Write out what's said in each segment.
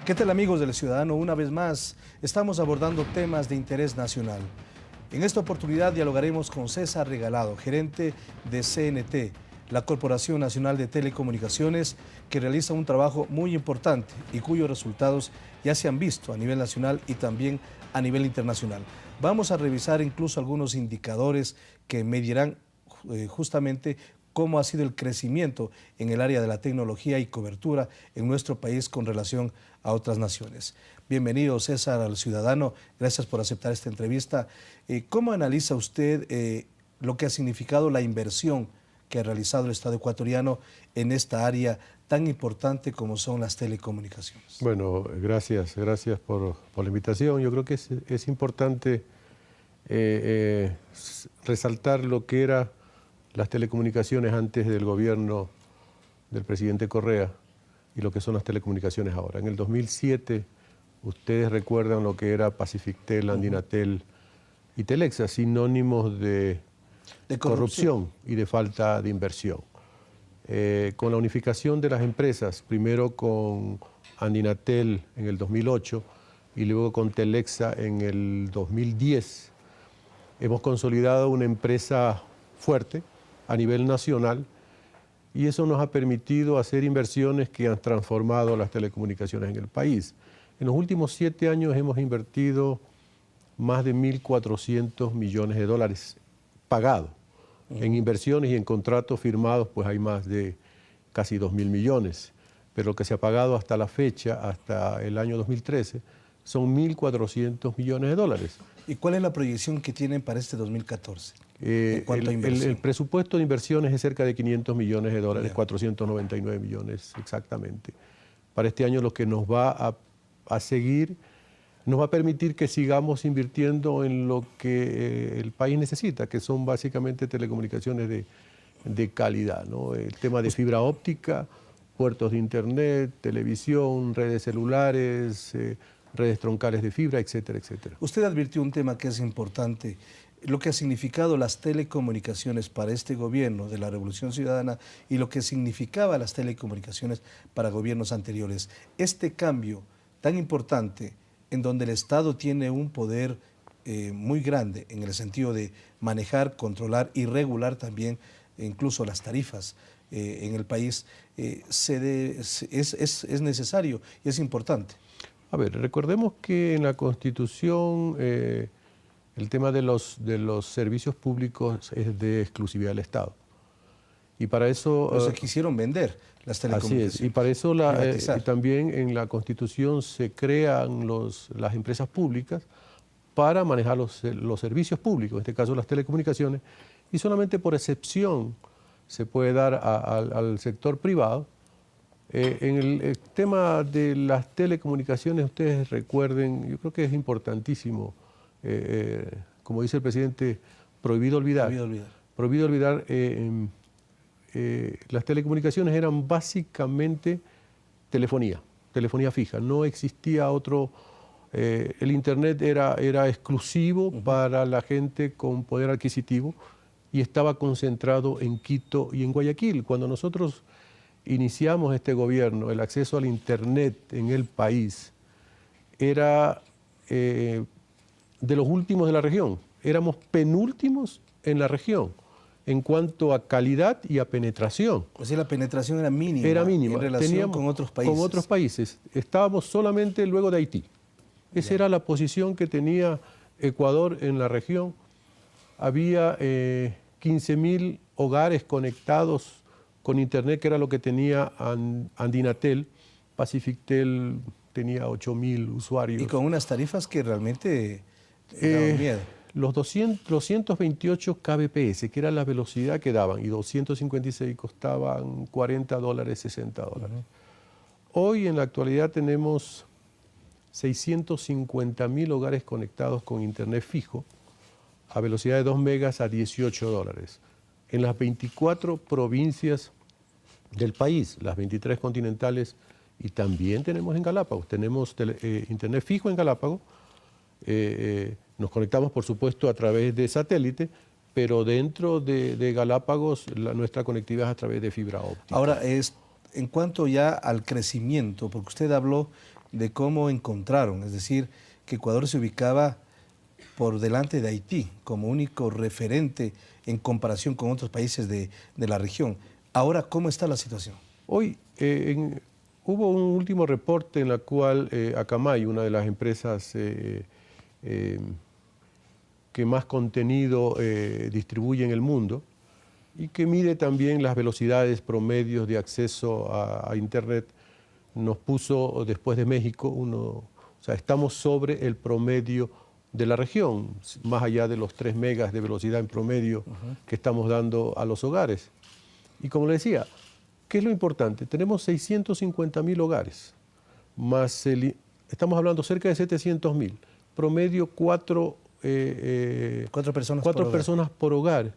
¿Qué tal, amigos del Ciudadano? Una vez más estamos abordando temas de interés nacional. En esta oportunidad dialogaremos con César Regalado, gerente de CNT, la Corporación Nacional de Telecomunicaciones, que realiza un trabajo muy importante y cuyos resultados ya se han visto a nivel nacional y también a nivel internacional. Vamos a revisar incluso algunos indicadores que medirán justamente cómo ha sido el crecimiento en el área de la tecnología y cobertura en nuestro país con relación a otras naciones. Bienvenido, César, al Ciudadano. Gracias por aceptar esta entrevista. ¿Cómo analiza usted lo que ha significado la inversión que ha realizado el Estado ecuatoriano en esta área tan importante como son las telecomunicaciones? Bueno, gracias por la invitación. Yo creo que es importante resaltar lo que eran las telecomunicaciones antes del gobierno del presidente Correa y lo que son las telecomunicaciones ahora. En el 2007, ustedes recuerdan lo que era Pacifictel, Andinatel y Telexa, sinónimos de corrupción y de falta de inversión. Con la unificación de las empresas, primero con Andinatel en el 2008 y luego con Telexa en el 2010, hemos consolidado una empresa fuerte a nivel nacional y eso nos ha permitido hacer inversiones que han transformado las telecomunicaciones en el país. En los últimos 7 años hemos invertido más de 1.400 millones de dólares pagados. En inversiones y en contratos firmados pues hay más de casi 2.000 millones, pero lo que se ha pagado hasta la fecha, hasta el año 2013, son 1.400 millones de dólares. ¿Y cuál es la proyección que tienen para este 2014? En cuanto a inversión. El presupuesto de inversiones es cerca de 500 millones de dólares, 499 millones exactamente. Para este año lo que nos va a seguir, nos va a permitir que sigamos invirtiendo en lo que el país necesita, que son básicamente telecomunicaciones de calidad, ¿no? El tema de fibra óptica, puertos de internet, televisión, redes celulares, redes troncales de fibra, etcétera, etcétera. Usted advirtió un tema que es importante, lo que ha significado las telecomunicaciones para este gobierno de la Revolución Ciudadana y lo que significaba las telecomunicaciones para gobiernos anteriores. Este cambio tan importante en donde el Estado tiene un poder muy grande en el sentido de manejar, controlar y regular también incluso las tarifas en el país, es necesario y es importante. A ver, recordemos que en la Constitución el tema de los servicios públicos es de exclusividad del Estado. Y para eso... Pero se quisieron vender las telecomunicaciones. Así es, y para eso también en la Constitución se crean las empresas públicas para manejar los servicios públicos, en este caso las telecomunicaciones, y solamente por excepción se puede dar al sector privado. En el tema de las telecomunicaciones, ustedes recuerden, yo creo que es importantísimo, como dice el presidente, prohibido olvidar. Prohibido olvidar. Las telecomunicaciones eran básicamente telefonía fija, no existía otro, el internet era exclusivo para la gente con poder adquisitivo y estaba concentrado en Quito y en Guayaquil. Cuando nosotros iniciamos este gobierno, el acceso al internet en el país era de los últimos de la región, éramos penúltimos en la región en cuanto a calidad y a penetración. O sea, la penetración era mínima. Era mínima. En relación con otros países. Con otros países. Estábamos solamente luego de Haití. Esa era la posición que tenía Ecuador en la región. Había 15.000 hogares conectados con internet, que era lo que tenía Andinatel. Pacifictel tenía 8.000 usuarios. Y con unas tarifas que realmente daban miedo. Los 228 kbps, que era la velocidad que daban, y 256 costaban $40, $60. Hoy en la actualidad tenemos 650.000 hogares conectados con internet fijo a velocidad de 2 megas a $18. En las 24 provincias del país, las 23 continentales, y también tenemos en Galápagos, tenemos internet fijo en Galápagos. Nos conectamos, por supuesto, a través de satélite, pero dentro de Galápagos nuestra conectividad es a través de fibra óptica. Ahora, en cuanto ya al crecimiento, porque usted habló de cómo encontraron, es decir, que Ecuador se ubicaba por delante de Haití como único referente en comparación con otros países de la región. Ahora, ¿cómo está la situación? Hoy hubo un último reporte en la cual Akamai, una de las empresas que más contenido distribuye en el mundo y que mide también las velocidades promedios de acceso a Internet, nos puso después de México, o sea, estamos sobre el promedio de la región, más allá de los 3 megas de velocidad en promedio que estamos dando a los hogares. Y como le decía, ¿qué es lo importante? Tenemos 650.000 hogares, más estamos hablando cerca de 700.000, promedio 4 personas por hogar.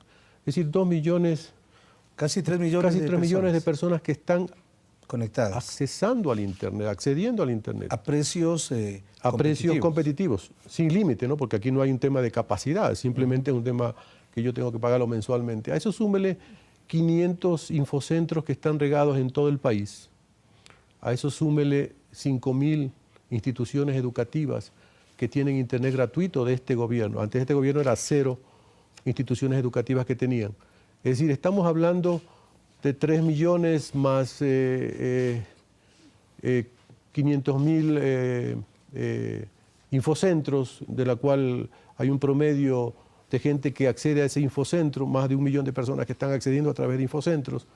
Es decir, 2 millones, casi 3 millones, casi 3 millones de personas que están conectadas, accesando al Internet, accediendo al Internet. A precios competitivos, sin límite, ¿no? Porque aquí no hay un tema de capacidad, simplemente es un tema que yo tengo que pagarlo mensualmente. A eso súmele 500 infocentros que están regados en todo el país. A eso súmele 5.000 instituciones educativas que tienen Internet gratuito de este gobierno. Antes de este gobierno era 0 instituciones educativas que tenían. Es decir, estamos hablando de 3 millones más 500.000 infocentros, de la cual hay un promedio de gente que accede a ese infocentro, más de 1 millón de personas que están accediendo a través de infocentros,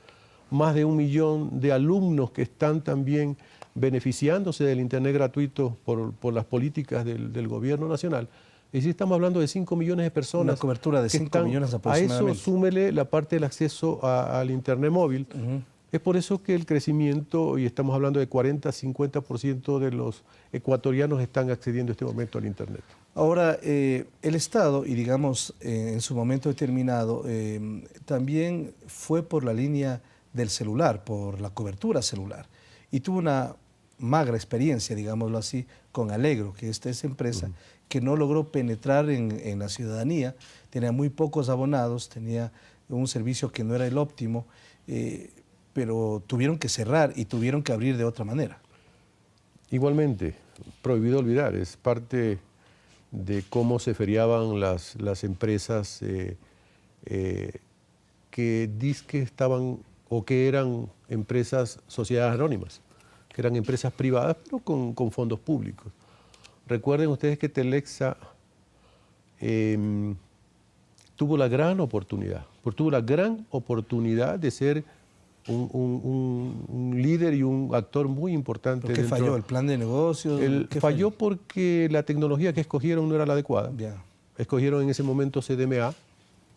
más de 1 millón de alumnos que están también beneficiándose del Internet gratuito por las políticas del gobierno nacional. Es decir, estamos hablando de 5 millones de personas. Una cobertura de 5 millones aproximadamente. A eso súmele la parte del acceso al Internet móvil. Es por eso que el crecimiento, y estamos hablando de 40-50% de los ecuatorianos están accediendo en este momento al Internet. Ahora, el Estado, y digamos en su momento determinado, también fue por la línea del celular, por la cobertura celular, y tuvo una magra experiencia, digámoslo así, con Alegro, que esta es empresa que no logró penetrar en la ciudadanía, tenía muy pocos abonados, tenía un servicio que no era el óptimo, pero tuvieron que cerrar y tuvieron que abrir de otra manera. Igualmente, prohibido olvidar, es parte de cómo se feriaban las empresas que dizque estaban o que eran empresas, sociedades anónimas, que eran empresas privadas pero con fondos públicos. Recuerden ustedes que Telexa tuvo la gran oportunidad de ser un líder y un actor muy importante. ¿Por qué falló? ¿El plan de negocios? Falló porque la tecnología que escogieron no era la adecuada. Escogieron en ese momento CDMA,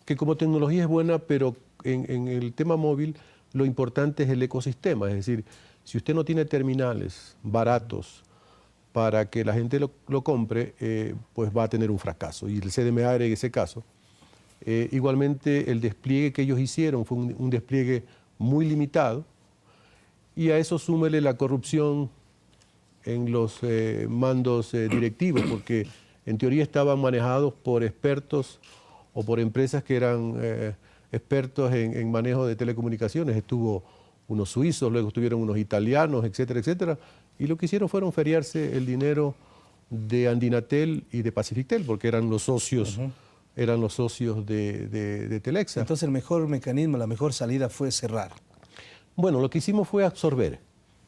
que como tecnología es buena, pero en el tema móvil lo importante es el ecosistema. Es decir, si usted no tiene terminales baratos para que la gente lo compre, pues va a tener un fracaso. Y el CDMA era en ese caso. Igualmente, el despliegue que ellos hicieron fue un despliegue muy limitado, y a eso súmele la corrupción en los mandos directivos, porque en teoría estaban manejados por expertos o por empresas que eran expertos en manejo de telecomunicaciones. Estuvo unos suizos, luego estuvieron unos italianos, etcétera, etcétera, y lo que hicieron fueron feriarse el dinero de Andinatel y de Pacifictel, porque eran los socios. Eran los socios de Telexa. Entonces el mejor mecanismo, la mejor salida fue cerrar. Bueno, lo que hicimos fue absorber.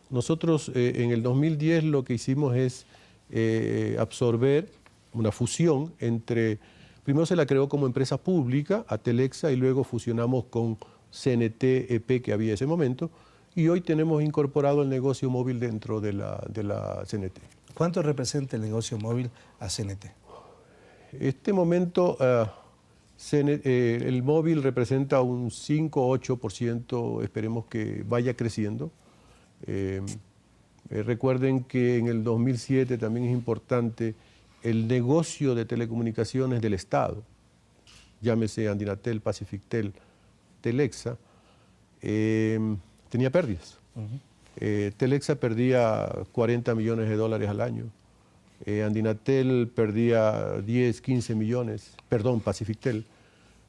Nosotros en el 2010 lo que hicimos es absorber una fusión entre, primero se la creó como empresa pública a Telexa y luego fusionamos con CNT EP que había en ese momento, y hoy tenemos incorporado el negocio móvil dentro de la CNT. ¿Cuánto representa el negocio móvil a CNT? Este momento el móvil representa un 5-8%, esperemos que vaya creciendo. Recuerden que en el 2007 también es importante el negocio de telecomunicaciones del Estado, llámese Andinatel, Pacifictel, Telexa, tenía pérdidas. Telexa perdía $40 millones al año. Andinatel perdía 10, 15 millones, perdón, Pacifictel,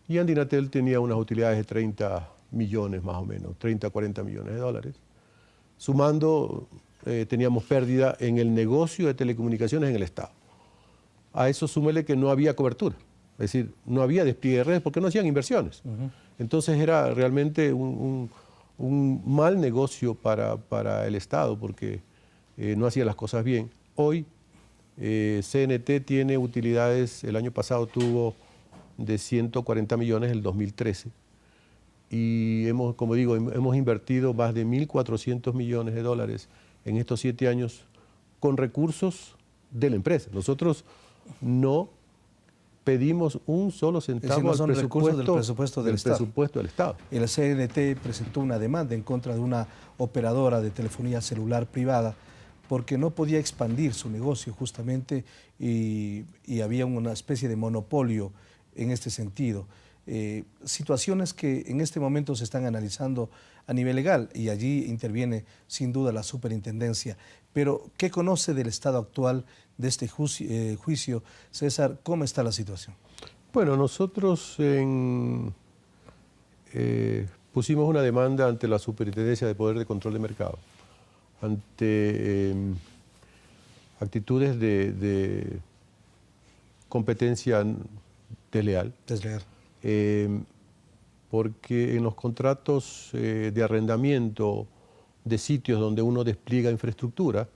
y Andinatel tenía unas utilidades de 30 millones más o menos, 30, 40 millones de dólares. Sumando, teníamos pérdida en el negocio de telecomunicaciones en el Estado. A eso súmele que no había cobertura, es decir, no había despliegue de redes porque no hacían inversiones. Entonces era realmente un mal negocio para el Estado porque no hacía las cosas bien. Hoy CNT tiene utilidades, el año pasado tuvo de 140 millones el 2013 y como digo, hemos invertido más de 1.400 millones de dólares en estos 7 años con recursos de la empresa. Nosotros no pedimos un solo centavo al presupuesto del Estado. El CNT presentó una demanda en contra de una operadora de telefonía celular privada porque no podía expandir su negocio justamente y había una especie de monopolio en este sentido. Situaciones que en este momento se están analizando a nivel legal y allí interviene sin duda la superintendencia. Pero, ¿qué conoce del estado actual de este juicio? César, ¿cómo está la situación? Bueno, nosotros pusimos una demanda ante la Superintendencia de Poder de Control de Mercado, ante actitudes de competencia desleal. Porque en los contratos de arrendamiento de sitios donde uno despliega infraestructura,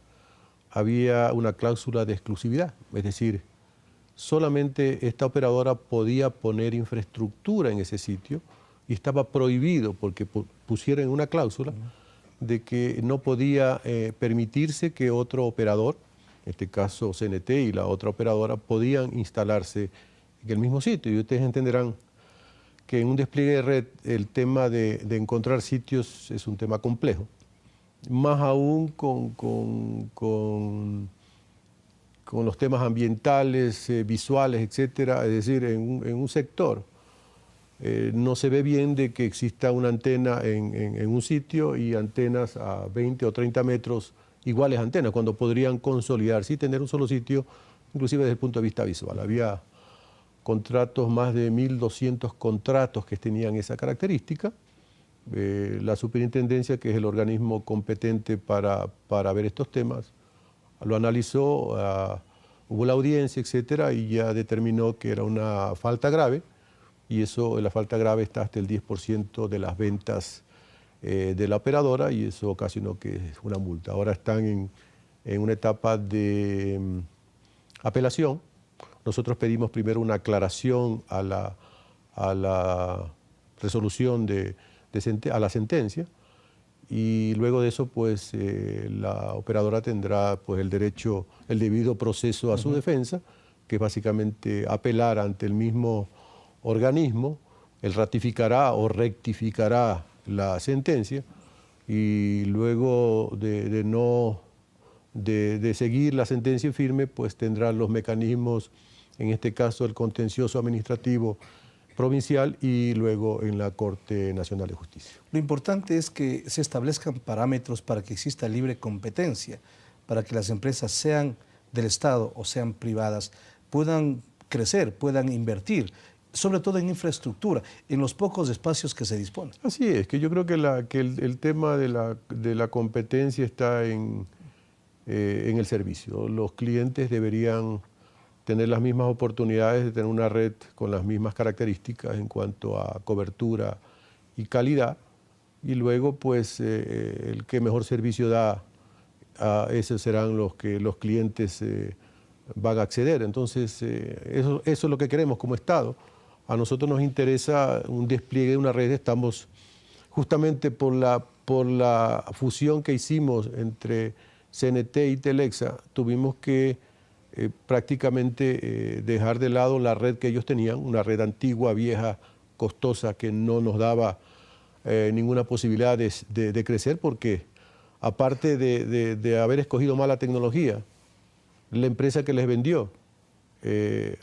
había una cláusula de exclusividad, es decir, solamente esta operadora podía poner infraestructura en ese sitio y estaba prohibido porque pusieron una cláusula de que no podía permitirse que otro operador, en este caso CNT y la otra operadora, podían instalarse en el mismo sitio. Y ustedes entenderán que en un despliegue de red el tema de encontrar sitios es un tema complejo, más aún con los temas ambientales, visuales, etcétera. Es decir, en un sector no se ve bien de que exista una antena en un sitio y antenas a 20 o 30 metros iguales antenas, cuando podrían consolidarse y tener un solo sitio, inclusive desde el punto de vista visual. Había contratos, más de 1.200 contratos que tenían esa característica. La superintendencia, que es el organismo competente para ver estos temas, lo analizó, hubo la audiencia, etcétera, y ya determinó que era una falta grave, y eso, la falta grave está hasta el 10% de las ventas de la operadora, y eso ocasionó que es una multa. Ahora están en una etapa de apelación. Nosotros pedimos primero una aclaración a la resolución a la sentencia, y luego de eso pues la operadora tendrá pues el debido proceso a su defensa, que es básicamente apelar ante el mismo organismo. Él ratificará o rectificará la sentencia, y luego de seguir la sentencia firme, pues tendrá los mecanismos, en este caso el contencioso administrativo provincial y luego en la Corte Nacional de Justicia. Lo importante es que se establezcan parámetros para que exista libre competencia, para que las empresas, sean del Estado o sean privadas, puedan crecer, puedan invertir, sobre todo en infraestructura, en los pocos espacios que se disponen. Así es, que yo creo que el tema de la competencia está en el servicio. Los clientes deberían tener las mismas oportunidades de tener una red con las mismas características en cuanto a cobertura y calidad, y luego pues el que mejor servicio da, a esos serán los que los clientes van a acceder. Entonces eso es lo que queremos como Estado. A nosotros nos interesa un despliegue de una red. Estamos justamente por la fusión que hicimos entre CNT y Telexa, tuvimos que prácticamente dejar de lado la red que ellos tenían, una red antigua, vieja, costosa, que no nos daba ninguna posibilidad de crecer, porque aparte de haber escogido mala tecnología, la empresa que les vendió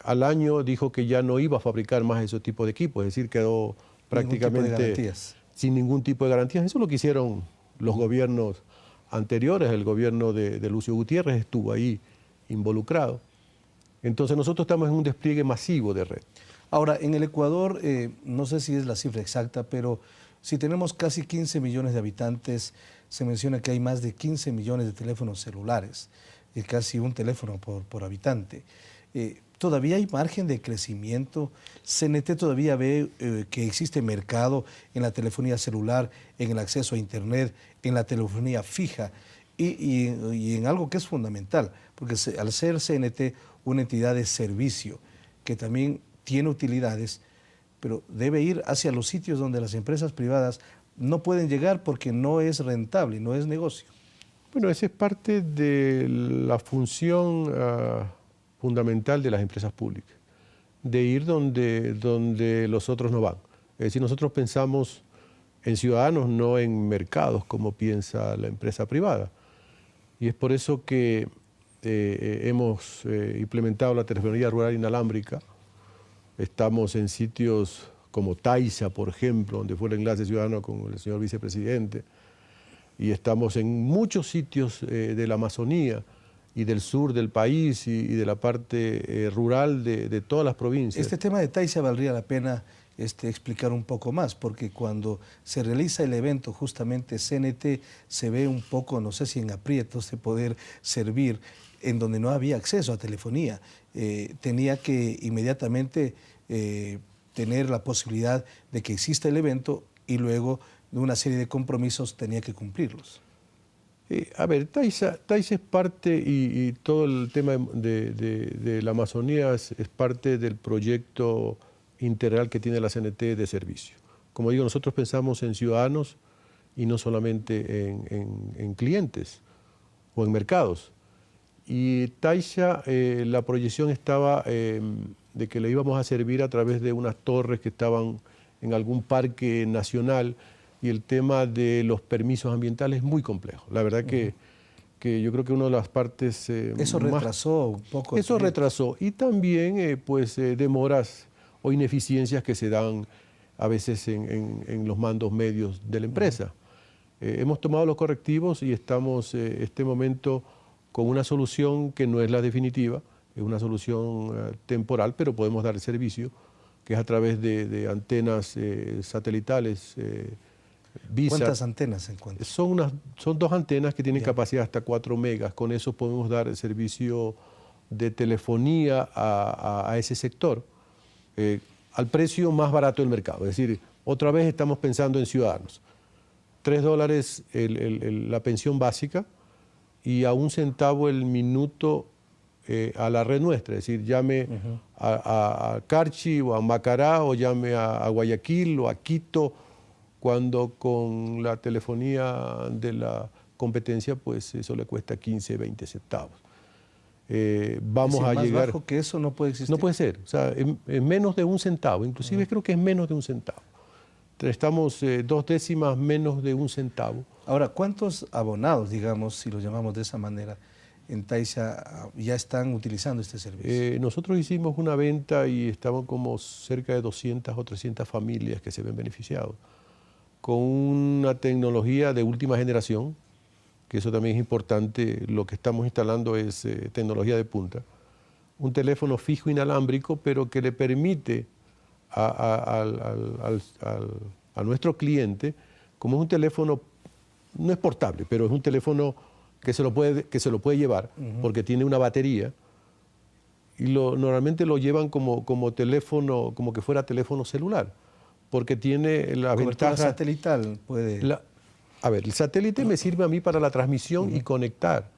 al año dijo que ya no iba a fabricar más esos tipos de equipos, es decir, quedó prácticamente sin ningún tipo de garantías. Eso es lo que hicieron los gobiernos anteriores. El gobierno de Lucio Gutiérrez estuvo ahí involucrado. Entonces nosotros estamos en un despliegue masivo de red. Ahora, en el Ecuador, no sé si es la cifra exacta, pero si tenemos casi 15 millones de habitantes, se menciona que hay más de 15 millones de teléfonos celulares, y casi un teléfono por habitante. ¿Todavía hay margen de crecimiento? ¿CNT todavía ve que existe mercado en la telefonía celular, en el acceso a Internet, en la telefonía fija y en algo que es fundamental? Porque al ser CNT una entidad de servicio que también tiene utilidades, pero debe ir hacia los sitios donde las empresas privadas no pueden llegar porque no es rentable, no es negocio. Bueno, esa es parte de la función fundamental de las empresas públicas, de ir donde los otros no van. Es decir, nosotros pensamos en ciudadanos, no en mercados, como piensa la empresa privada. Y es por eso que hemos implementado la telefonía rural inalámbrica. Estamos en sitios como Taisa, por ejemplo, donde fue el enlace ciudadano con el señor vicepresidente. Y estamos en muchos sitios de la Amazonía y del sur del país y de la parte rural de todas las provincias. Este tema de Taisa valdría la pena explicar un poco más, porque cuando se realiza el evento, justamente CNT se ve un poco, no sé si en aprietos de poder servir, en donde no había acceso a telefonía. Tenía que inmediatamente tener la posibilidad de que exista el evento y luego de una serie de compromisos tenía que cumplirlos. A ver, Taisa es parte y todo el tema de la Amazonía es parte del proyecto integral que tiene la CNT de servicio. Como digo, nosotros pensamos en ciudadanos y no solamente en clientes o en mercados. Y Taisa, la proyección estaba de que le íbamos a servir a través de unas torres que estaban en algún parque nacional, y el tema de los permisos ambientales es muy complejo. La verdad que yo creo que una de las partes eso retrasó un poco. Eso retrasó. Y también demoras o ineficiencias que se dan a veces en los mandos medios de la empresa. Hemos tomado los correctivos y estamos este momento con una solución que no es la definitiva, es una solución temporal, pero podemos dar el servicio, que es a través de antenas satelitales. VISAT. ¿Cuántas antenas se encuentran? Son 2 antenas que tienen capacidad hasta 4 megas. Con eso podemos dar el servicio de telefonía a ese sector al precio más barato del mercado. Es decir, otra vez estamos pensando en ciudadanos. $3 la pensión básica y a 1 centavo el minuto a la red nuestra. Es decir, llame a Carchi o a Macará o llame a Guayaquil o a Quito, cuando con la telefonía de la competencia, pues eso le cuesta 15, 20 centavos. Vamos a llegar... Más bajo que eso no puede existir. No puede ser, o sea, es menos de 1 centavo, inclusive creo que es menos de 1 centavo. Estamos 2 décimas menos de 1 centavo. Ahora, ¿cuántos abonados, digamos, si los llamamos de esa manera, en Taisa ya están utilizando este servicio? Nosotros hicimos una venta y estaban como cerca de 200 o 300 familias que se ven beneficiados, con una tecnología de última generación, que eso también es importante. Lo que estamos instalando es tecnología de punta. Un teléfono fijo inalámbrico, pero que le permite a nuestro cliente, como es un teléfono, no es portable, pero es un teléfono que se lo puede llevar, porque tiene una batería, y normalmente lo llevan como teléfono, como que fuera teléfono celular, porque tiene la ventaja satelital. A ver, el satélite me sirve a mí para la transmisión y conectar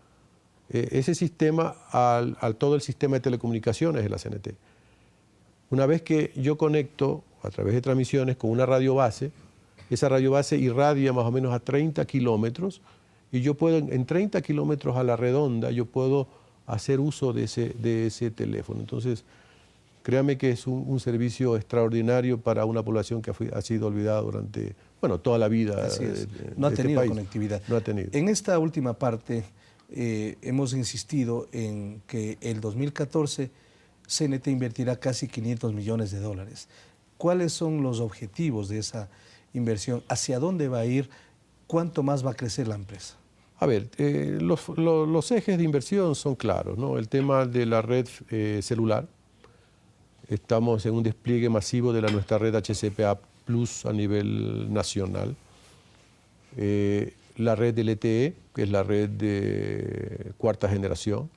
ese sistema a todo el sistema de telecomunicaciones de la CNT. Una vez que yo conecto a través de transmisiones con una radio base, esa radio base irradia más o menos a 30 kilómetros, y yo puedo, en 30 kilómetros a la redonda, yo puedo hacer uso de ese teléfono. Entonces, créame que es un servicio extraordinario para una población que ha sido olvidada durante, toda la vida. Así es. No ha tenido conectividad. No ha tenido. En esta última parte hemos insistido en que el 2014 CNT invertirá casi $500 millones. ¿Cuáles son los objetivos de esa inversión? ¿Hacia dónde va a ir? ¿Cuánto más va a crecer la empresa? A ver, los ejes de inversión son claros, ¿no? El tema de la red celular. Estamos en un despliegue masivo de nuestra red HCPA Plus a nivel nacional. la red del LTE, que es la red de cuarta generación.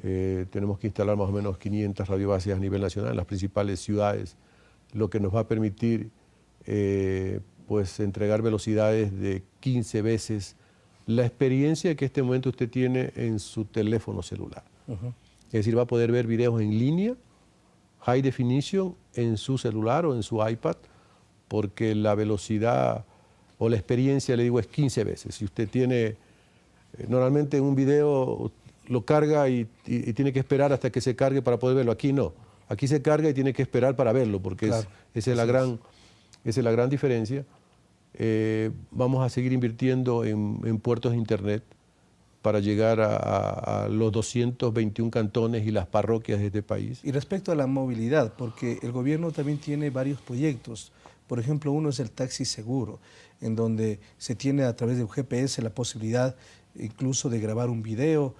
Tenemos que instalar más o menos 500 radiobases a nivel nacional en las principales ciudades, lo que nos va a permitir pues entregar velocidades de 15 veces la experiencia que en este momento usted tiene en su teléfono celular. Es decir, va a poder ver videos en línea, high definition, en su celular o en su iPad, porque la velocidad o la experiencia, le digo, es 15 veces. Si usted tiene, normalmente un video lo carga y tiene que esperar hasta que se cargue para poder verlo. Aquí no. Aquí se carga y tiene que esperar para verlo, porque claro, esa es la gran diferencia. Vamos a seguir invirtiendo en puertos de internet para llegar a los 221 cantones y las parroquias de este país. Y respecto a la movilidad, porque el gobierno también tiene varios proyectos. Por ejemplo, uno es el taxi seguro, en donde se tiene a través de un GPS la posibilidad incluso de grabar un video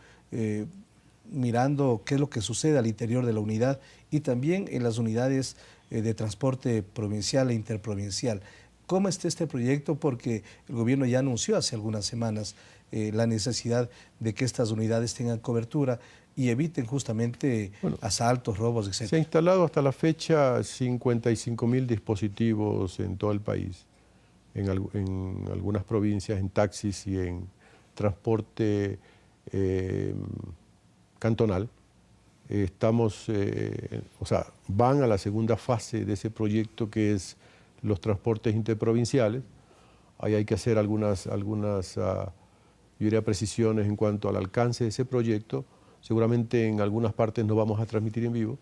mirando qué es lo que sucede al interior de la unidad y también en las unidades de transporte provincial e interprovincial. ¿Cómo está este proyecto? Porque el gobierno ya anunció hace algunas semanas la necesidad de que estas unidades tengan cobertura y eviten justamente asaltos, robos, etc. Se ha instalado hasta la fecha 55.000 dispositivos en todo el país, en algunas provincias, en taxis y en transporte cantonal. Van a la segunda fase de ese proyecto, que es los transportes interprovinciales. Ahí hay que hacer algunas yo diría, precisiones en cuanto al alcance de ese proyecto. Seguramente en algunas partes no vamos a transmitir en vivo.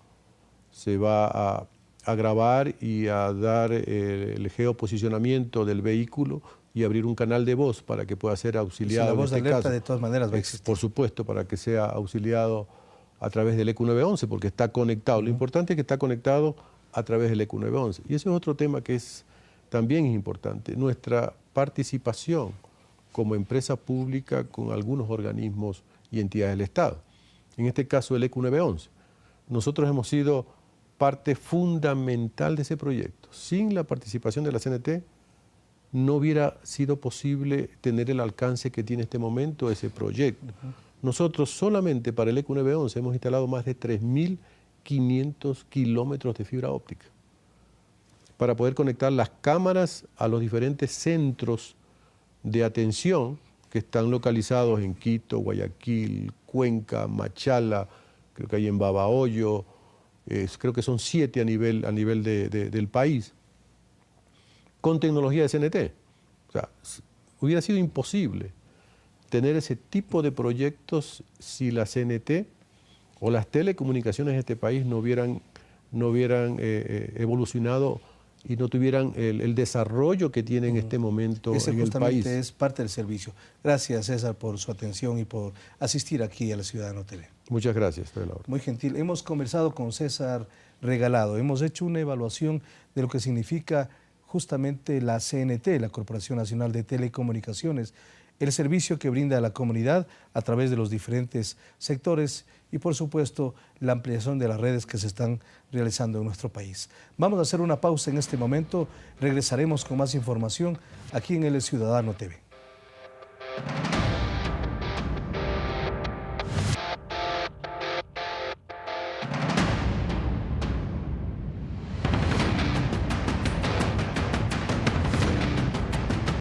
Se va a grabar y a dar el geoposicionamiento del vehículo y abrir un canal de voz para que pueda ser auxiliado. Si la voz en este de alerta caso, de todas maneras va a existir. Por supuesto, para que sea auxiliado a través del ECU 911, porque está conectado. Lo importante es que está conectado a través del ECU 911. Y ese es otro tema que también es importante. Nuestra participación como empresa pública con algunos organismos y entidades del Estado. En este caso, el ECU 911. Nosotros hemos sido parte fundamental de ese proyecto. Sin la participación de la CNT, no hubiera sido posible tener el alcance que tiene en este momento ese proyecto. Nosotros solamente para el ECU 911 hemos instalado más de 3.500 kilómetros de fibra óptica para poder conectar las cámaras a los diferentes centros de atención que están localizados en Quito, Guayaquil, Cuenca, Machala, creo que hay en Babahoyo, creo que son 7 a nivel del país, con tecnología de CNT. O sea, hubiera sido imposible tener ese tipo de proyectos si la CNT o las telecomunicaciones de este país no hubieran evolucionado y no tuvieran el desarrollo que tiene en este momento Ese en el país. justamente es parte del servicio. Gracias, César, por su atención y por asistir aquí a la Ciudadano TV. Muchas gracias, estoy a la orden. Muy gentil. Hemos conversado con César Regalado. Hemos hecho una evaluación de lo que significa justamente la CNT, la Corporación Nacional de Telecomunicaciones, el servicio que brinda a la comunidad a través de los diferentes sectores y, por supuesto, la ampliación de las redes que se están realizando en nuestro país. Vamos a hacer una pausa en este momento. Regresaremos con más información aquí en El Ciudadano TV.